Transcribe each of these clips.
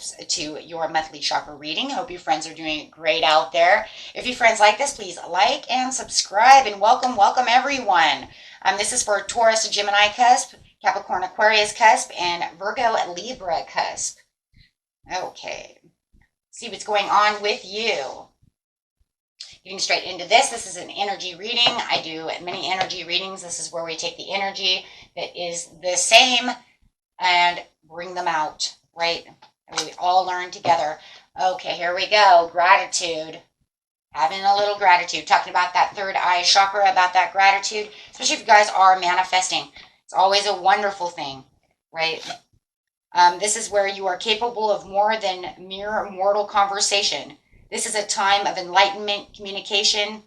cusps to your monthly chakra reading. Hope you friends are doing great out there. If you friends like this, please like and subscribe, and welcome everyone. This is for Taurus, Gemini cusp, Capricorn, Aquarius cusp, and Virgo, Libra cusp. Okay, see what's going on with you. Getting straight into this. This is an energy reading. I do many energy readings. This is where we take the energy that is the same and bring them out, right? And we all learn together. Okay, here we go. Gratitude. Having a little gratitude. Talking about that third eye chakra, about that gratitude, especially if you guys are manifesting. It's always a wonderful thing, right? This is where you are capable of more than mere mortal conversation. This is a time of enlightenment, communication,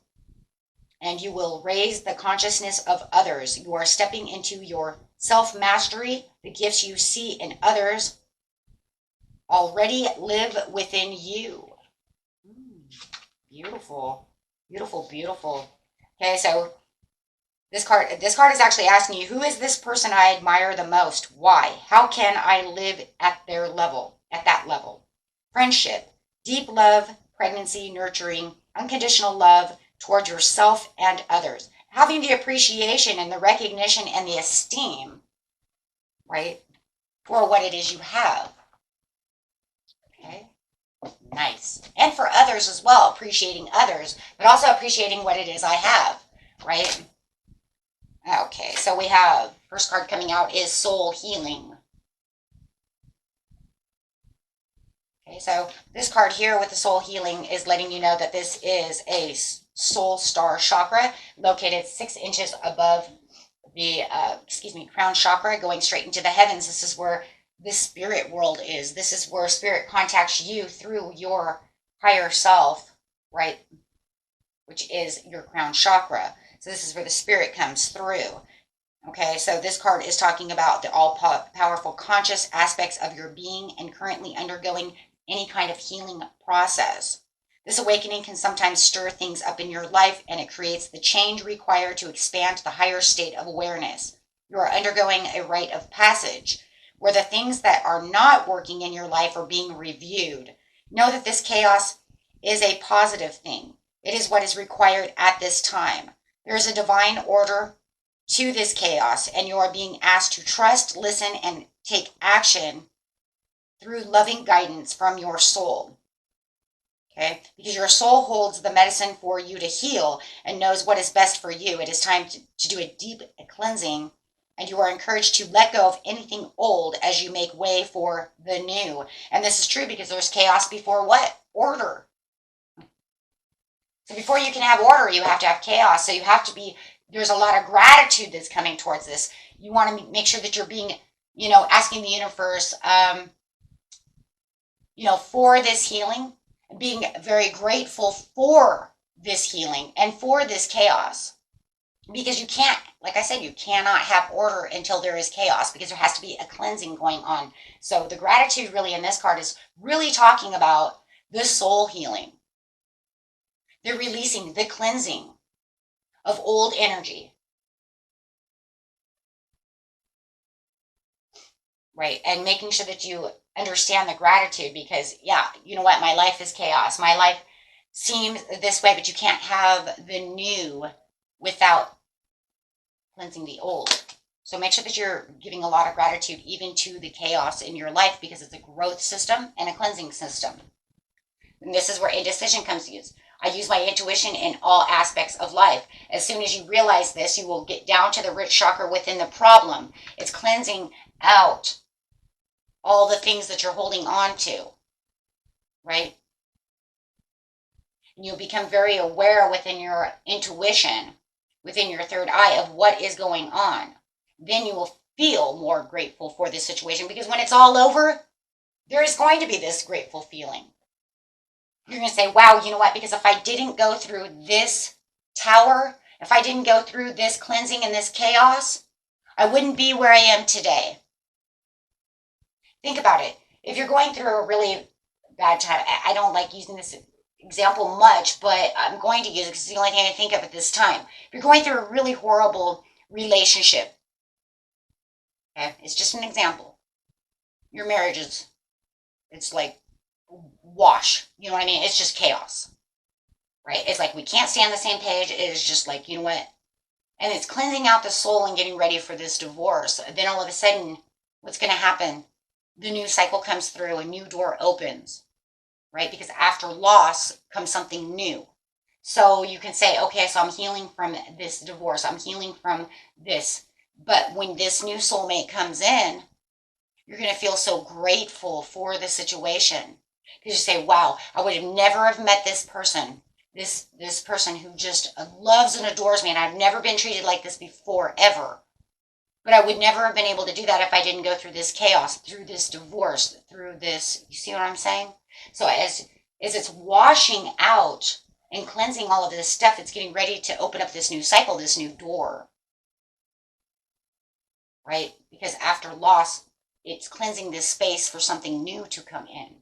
and you will raise the consciousness of others. You are stepping into your self-mastery. The gifts you see in others already live within you. Beautiful, beautiful, beautiful. Okay, so this card is actually asking you, who is this person I admire the most? Why? How can I live at their level, at that level? Friendship, deep love, pregnancy, nurturing, unconditional love towards yourself and others. Having the appreciation and the recognition and the esteem, right, for what it is you have. Okay, nice. And for others as well, appreciating others, but also appreciating what it is I have, right? Okay, so we have, first card coming out is Soul Healing. Okay, so this card here with the Soul Healing is letting you know that this is a soul star chakra located 6 inches above the, crown chakra, going straight into the heavens. This is where the spirit world is. This is where spirit contacts you through your higher self, right? Which is your crown chakra. So this is where the spirit comes through. Okay, so this card is talking about the all-powerful conscious aspects of your being and currently undergoing any kind of healing process. This awakening can sometimes stir things up in your life, and it creates the change required to expand to the higher state of awareness. You are undergoing a rite of passage where the things that are not working in your life are being reviewed. Know that this chaos is a positive thing. It is what is required at this time. There is a divine order to this chaos, and you are being asked to trust, listen, and take action through loving guidance from your soul. Okay? Because your soul holds the medicine for you to heal and knows what is best for you. It is time to do a deep cleansing, and you are encouraged to let go of anything old as you make way for the new. And this is true because there's chaos before what? Order. So before you can have order, you have to have chaos. So you have to be, there's a lot of gratitude that's coming towards this. You want to make sure that you're being, asking the universe, for this healing, being very grateful for this healing and for this chaos. Because you can't, like I said, you cannot have order until there is chaos, because there has to be a cleansing going on. So the gratitude really in this card is really talking about the soul healing. The releasing, the cleansing of old energy. Right, and making sure that you understand the gratitude, because, yeah, you know what, my life is chaos. My life seems this way, but you can't have the new without cleansing the old. So make sure that you're giving a lot of gratitude even to the chaos in your life, because it's a growth system and a cleansing system. And this is where indecision comes to use. I use my intuition in all aspects of life. As soon as you realize this, you will get down to the root chakra within the problem. It's cleansing out all the things that you're holding on to, right? And you'll become very aware within your intuition, within your third eye, of what is going on. Then you will feel more grateful for this situation, because when it's all over, there is going to be this grateful feeling. You're going to say, wow, you know what? Because if I didn't go through this tower, if I didn't go through this cleansing and this chaos, I wouldn't be where I am today. Think about it. If you're going through a really bad time, I don't like using this example much, but I'm going to use it because it's the only thing I think of at this time. If you're going through a really horrible relationship, okay, it's just an example. Your marriage is it's like wash. You know what I mean? It's just chaos, right? It's like we can't stay on the same page. It is just like, you know what? And it's cleansing out the soul and getting ready for this divorce. Then all of a sudden, what's going to happen? The new cycle comes through, a new door opens, right? Because after loss comes something new. So you can say, okay, so I'm healing from this divorce. I'm healing from this. But when this new soulmate comes in, you're going to feel so grateful for the situation. Because you say, wow, I would have never have met this person. This person who just loves and adores me, and I've never been treated like this before, ever. But I would never have been able to do that if I didn't go through this chaos, through this divorce, through this. You see what I'm saying? So as it's washing out and cleansing all of this stuff, it's getting ready to open up this new cycle, this new door. Right? Because after loss, it's cleansing this space for something new to come in.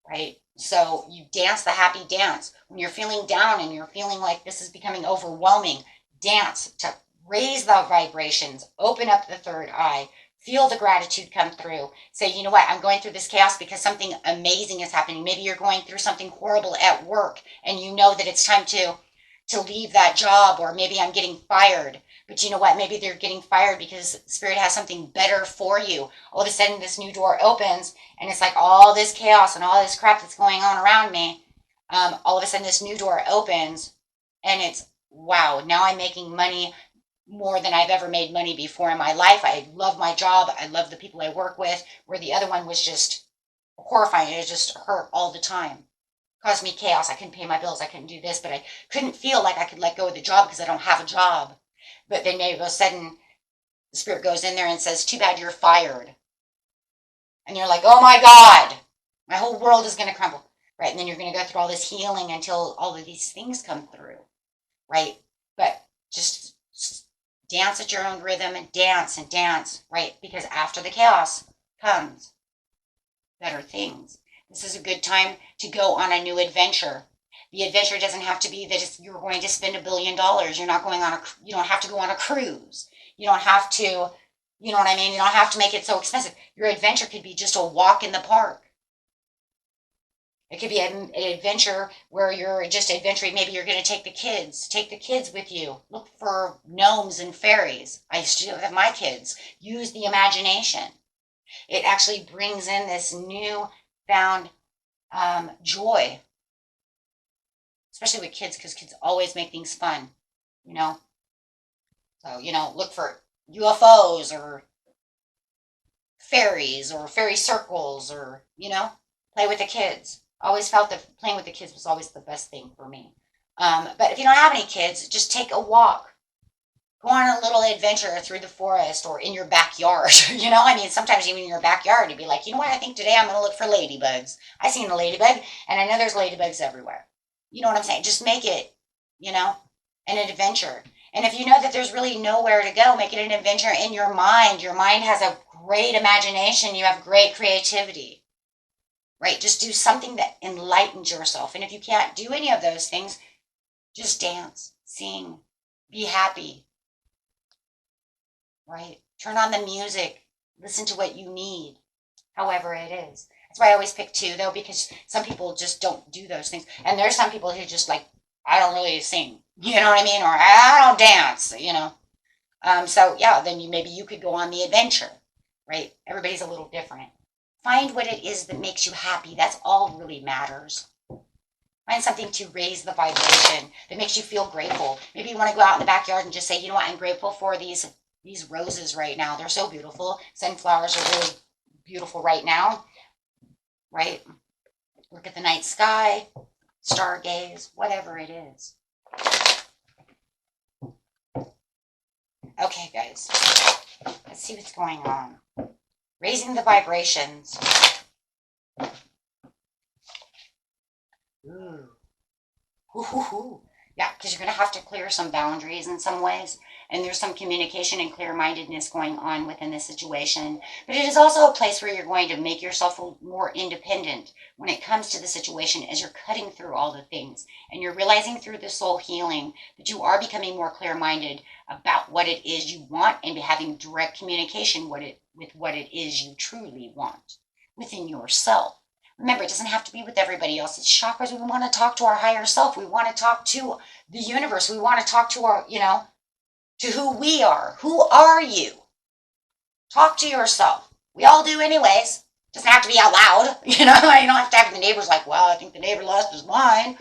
Right? So you dance the happy dance. When you're feeling down and you're feeling like this is becoming overwhelming, dance to raise the vibrations, open up the third eye, feel the gratitude come through. Say, you know what, I'm going through this chaos because something amazing is happening. Maybe you're going through something horrible at work and you know that it's time to leave that job, or maybe I'm getting fired. But you know what, maybe they're getting fired because Spirit has something better for you. All of a sudden this new door opens and it's like all this chaos and all this crap that's going on around me. All of a sudden this new door opens and it's, wow, now I'm making money more than I've ever made money before in my life. I love my job. I love the people I work with, where the other one was just horrifying. It just hurt all the time. Caused me chaos. I couldn't pay my bills. I couldn't do this, but I couldn't feel like I could let go of the job because I don't have a job. But then all of a sudden, the Spirit goes in there and says, too bad you're fired. And you're like, oh my God, my whole world is going to crumble. Right? And then you're going to go through all this healing until all of these things come through. Right? But just dance at your own rhythm and dance, right? Because after the chaos comes better things. This is a good time to go on a new adventure. The adventure doesn't have to be that you're going to spend $1 billion. You're not going on you don't have to go on a cruise. You don't have to, you know what I mean? You don't have to make it so expensive. Your adventure could be just a walk in the park. It could be an adventure where you're just adventuring. Maybe you're going to take the kids with you. Look for gnomes and fairies. I used to do it with my kids. Use the imagination. It actually brings in this new found joy, especially with kids, because kids always make things fun, you know. So, you know, look for UFOs or fairies or fairy circles, or, you know, play with the kids. Always felt that playing with the kids was always the best thing for me. But if you don't have any kids, just take a walk. Go on a little adventure through the forest or in your backyard. You know, I mean, sometimes even in your backyard, you'd be like, you know what, I think today I'm going to look for ladybugs. I seen a ladybug, and I know there's ladybugs everywhere. You know what I'm saying? Just make it, you know, an adventure. And if you know that there's really nowhere to go, make it an adventure in your mind. Your mind has a great imagination. You have great creativity. Right? Just do something that enlightens yourself. And if you can't do any of those things, just dance, sing, be happy. Right? Turn on the music. Listen to what you need, however it is. That's why I always pick two, though, because some people just don't do those things. And there's some people who just like, I don't really sing. You know what I mean? Or I don't dance, you know. So, yeah, then maybe you could go on the adventure. Right? Everybody's a little different. Find what it is that makes you happy. That's all really matters. Find something to raise the vibration that makes you feel grateful. Maybe you want to go out in the backyard and just say, you know what, I'm grateful for these roses right now. They're so beautiful. Sunflowers are really beautiful right now. Right? Look at the night sky, stargaze, whatever it is. Okay, guys. Let's see what's going on. Raising the vibrations. Ooh. Ooh. Yeah, because you're going to have to clear some boundaries in some ways. And there's some communication and clear-mindedness going on within this situation. But it is also a place where you're going to make yourself more independent when it comes to the situation as you're cutting through all the things. And you're realizing through the soul healing that you are becoming more clear-minded about what it is you want and having direct communication with what it is you truly want. within yourself. Remember, it doesn't have to be with everybody else. It's chakras. We want to talk to our higher self. We want to talk to the universe. We want to talk to our, to who we are. Who are you? Talk to yourself. We all do anyways. It doesn't have to be out loud. You don't have to have the neighbors like, well, I think the neighbor lost his mind.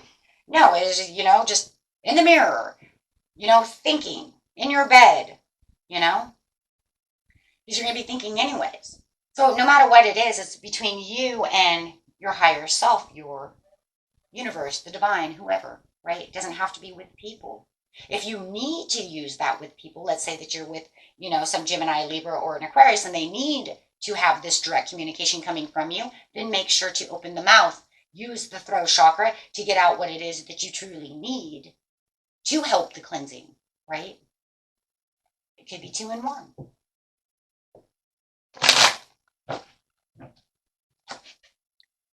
No, it is, just in the mirror, thinking in your bed, because you're going to be thinking anyways. So no matter what it is, it's between you and your higher self, your universe, the divine, whoever, right? It doesn't have to be with people. If you need to use that with people, let's say that you're with, some Gemini, Libra, or an Aquarius, and they need to have this direct communication coming from you, then make sure to open the mouth. Use the throat chakra to get out what it is that you truly need to help the cleansing, right? It could be 2 in 1.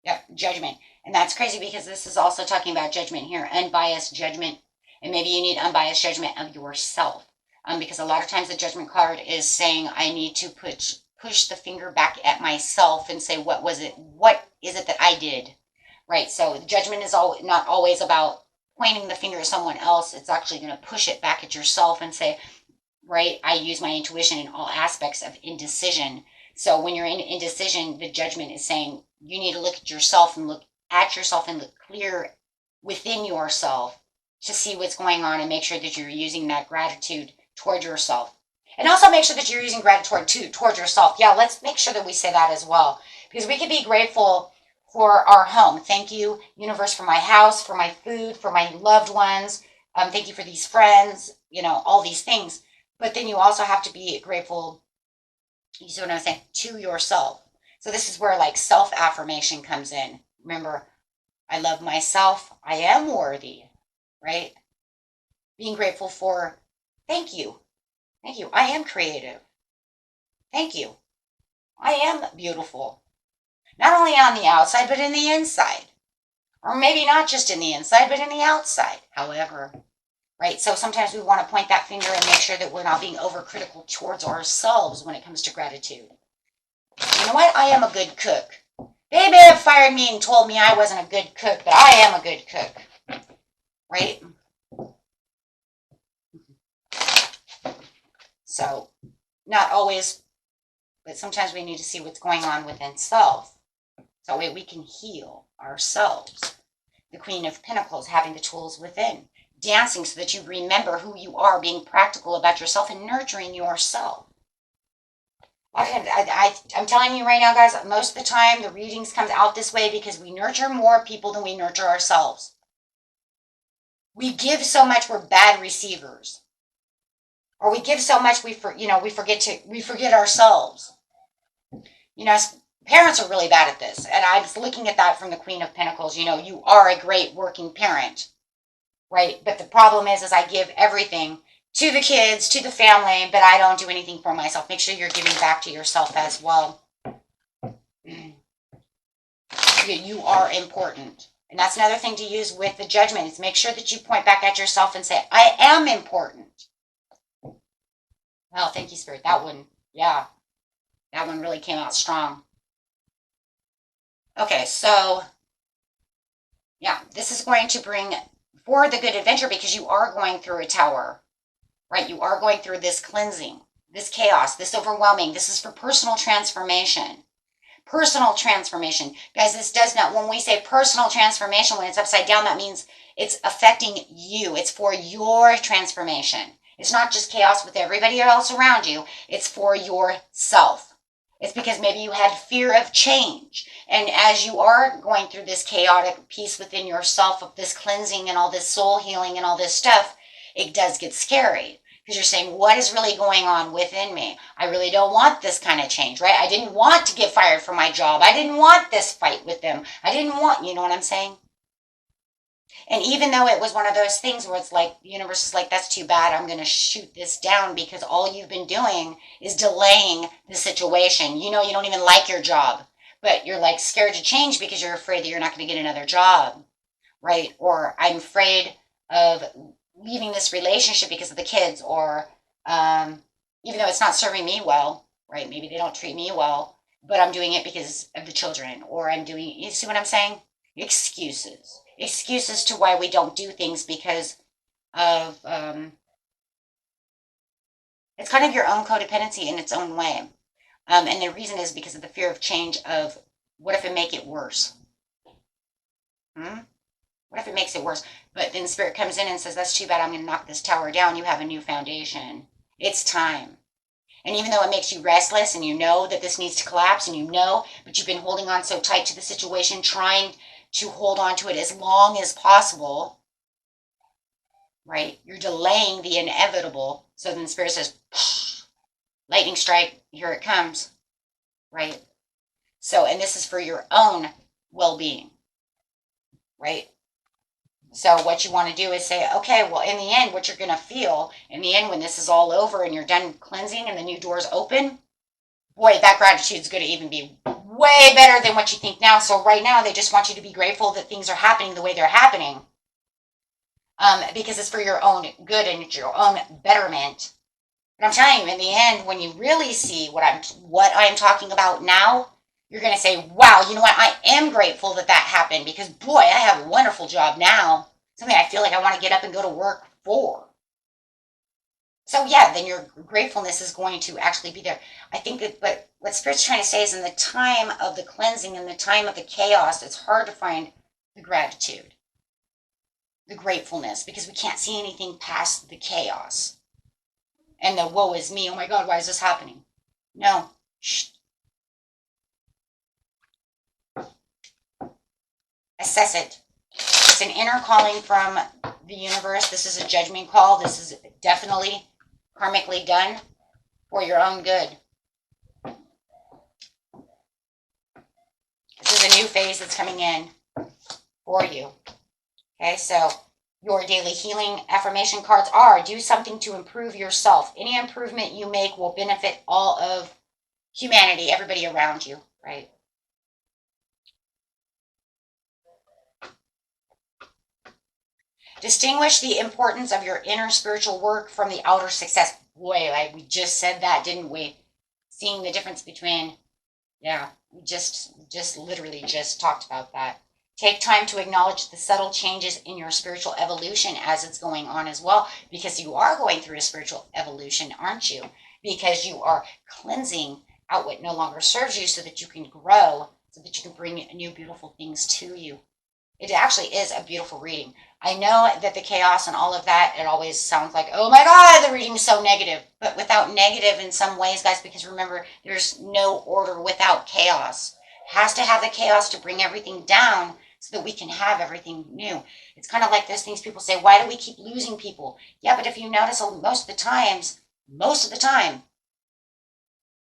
Yep, judgment. And that's crazy because this is also talking about judgment here, unbiased judgment. And maybe you need unbiased judgment of yourself. Because a lot of times the judgment card is saying I need to push the finger back at myself and say, what is it that I did? Right? So the judgment is not always about pointing the finger at someone else. It's actually going to push it back at yourself and say, right, I use my intuition in all aspects of indecision. So when you're in indecision, the judgment is saying you need to look at yourself and look clear within yourself to see what's going on and make sure that you're using that gratitude toward yourself. And also make sure that you're using gratitude toward yourself. Yeah, let's make sure that we say that as well. Because we can be grateful for our home. Thank you, universe, for my house, for my food, for my loved ones. Thank you for these friends, all these things. But then you also have to be grateful, you see what I'm saying, to yourself. So this is where like self-affirmation comes in. Remember, I love myself. I am worthy, right? Being grateful for, thank you. Thank you. I am creative. Thank you. I am beautiful. Not only on the outside, but in the inside. Or maybe not just in the inside, but in the outside. However, right? So sometimes we want to point that finger and make sure that we're not being overcritical towards ourselves when it comes to gratitude. You know what? I am a good cook. They may have fired me and told me I wasn't a good cook, but I am a good cook. Right? So, not always, but sometimes we need to see what's going on within self. So we can heal ourselves. The Queen of Pentacles, having the tools within. Dancing so that you remember who you are, being practical about yourself and nurturing yourself. I'm telling you right now, guys, most of the time the readings comes out this way because we nurture more people than we nurture ourselves. We give so much, we're bad receivers. Or we give so much, we forget ourselves. Parents are really bad at this. And I was looking at that from the Queen of Pentacles. You are a great working parent, right? But the problem is I give everything to the kids, to the family, but I don't do anything for myself. Make sure you're giving back to yourself as well. You are important. And that's another thing to use with the judgment is make sure that you point back at yourself and say, I am important. Well, thank you, Spirit. That one really came out strong. Okay, so, yeah, this is going to bring forward the good adventure because you are going through a tower, right? You are going through this cleansing, this chaos, this overwhelming. This is for personal transformation. Personal transformation. Guys, this does not, when we say personal transformation, when it's upside down, that means it's affecting you. It's for your transformation. It's not just chaos with everybody else around you. It's for yourself. It's because maybe you had fear of change. And as you are going through this chaotic piece within yourself of this cleansing and all this soul healing and all this stuff, it does get scary. Because you're saying, what is really going on within me? I really don't want this kind of change, right? I didn't want to get fired from my job. I didn't want this fight with them. I didn't want, you know what I'm saying? And even though it was one of those things where it's like, the universe is like, that's too bad, I'm going to shoot this down because all you've been doing is delaying the situation. You don't even like your job, but you're like scared to change because you're afraid that you're not going to get another job, right? Or I'm afraid of leaving this relationship because of the kids, or even though it's not serving me well, right? Maybe they don't treat me well. but I'm doing it because of the children, or I'm doing, you see what I'm saying? Excuses. Excuses to why we don't do things because of, it's kind of your own codependency in its own way. And the reason is because of the fear of change of what if it make it worse? What if it makes it worse? But then Spirit comes in and says, that's too bad. I'm going to knock this tower down. You have a new foundation. It's time. And even though it makes you restless and you know that this needs to collapse and you know, but you've been holding on so tight to the situation, trying to hold on to it as long as possible, right? You're delaying the inevitable. So then Spirit says, lightning strike, here it comes, right? So, and this is for your own well-being, right? So what you want to do is say, okay, well, in the end, what you're going to feel, in the end, when this is all over and you're done cleansing and the new doors open, boy, that gratitude is going to even be way better than what you think now. So right now, they just want you to be grateful that things are happening the way they're happening, because it's for your own good and it's your own betterment. But I'm telling you, in the end, when you really see what I'm talking about now, you're going to say, wow, you know what? I am grateful that happened because, boy, I have a wonderful job now. Something I feel like I want to get up and go to work for. So, yeah, then your gratefulness is going to actually be there. I think that what Spirit's trying to say is in the time of the cleansing, in the time of the chaos, it's hard to find the gratitude, the gratefulness, because we can't see anything past the chaos. And the woe is me. Oh, my God, why is this happening? No. Shh. Assess it. It's an inner calling from the universe. This is a judgment call. This is definitely karmically done for your own good. This is a new phase that's coming in for you. Okay, so your daily healing affirmation cards are: do something to improve yourself. Any improvement you make will benefit all of humanity, everybody around you, right? Distinguish the importance of your inner spiritual work from the outer success. Boy, we just said that, didn't we? Seeing the difference between, yeah, we just literally just talked about that. Take time to acknowledge the subtle changes in your spiritual evolution as it's going on as well, because you are going through a spiritual evolution, aren't you? Because you are cleansing out what no longer serves you so that you can grow, so that you can bring new beautiful things to you. It actually is a beautiful reading. I know that the chaos and all of that, it always sounds like, oh my God, the reading is so negative. But without negative in some ways, guys, because remember, there's no order without chaos. It has to have the chaos to bring everything down so that we can have everything new. It's kind of like those things people say, why do we keep losing people? Yeah, but if you notice, most of the time,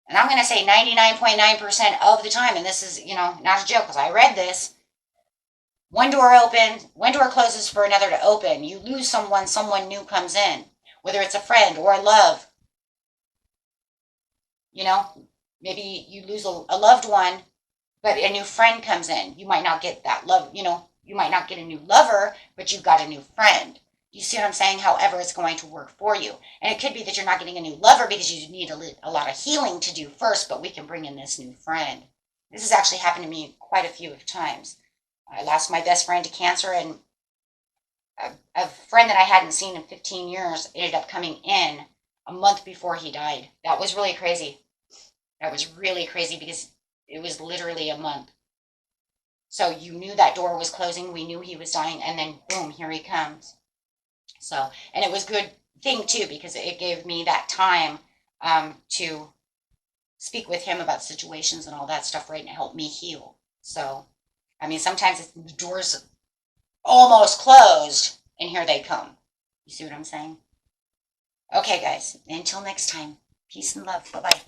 and I'm going to say 99.9% of the time, and this is, not a joke because I read this, one door opens, one door closes for another to open. You lose someone new comes in, whether it's a friend or a love. Maybe you lose a loved one, but a new friend comes in. You might not get that love, you might not get a new lover, but you've got a new friend. You see what I'm saying? However, it's going to work for you. And it could be that you're not getting a new lover because you need a lot of healing to do first, but we can bring in this new friend. This has actually happened to me quite a few times. I lost my best friend to cancer, and a friend that I hadn't seen in 15 years ended up coming in a month before he died. That was really crazy. That was really crazy because it was literally a month. So you knew that door was closing. We knew he was dying, and then boom, here he comes. So, and it was a good thing too because it gave me that time to speak with him about situations and all that stuff, right, and help me heal. So, I mean, sometimes the door's almost closed, and here they come. You see what I'm saying? Okay, guys, until next time, peace and love. Bye-bye.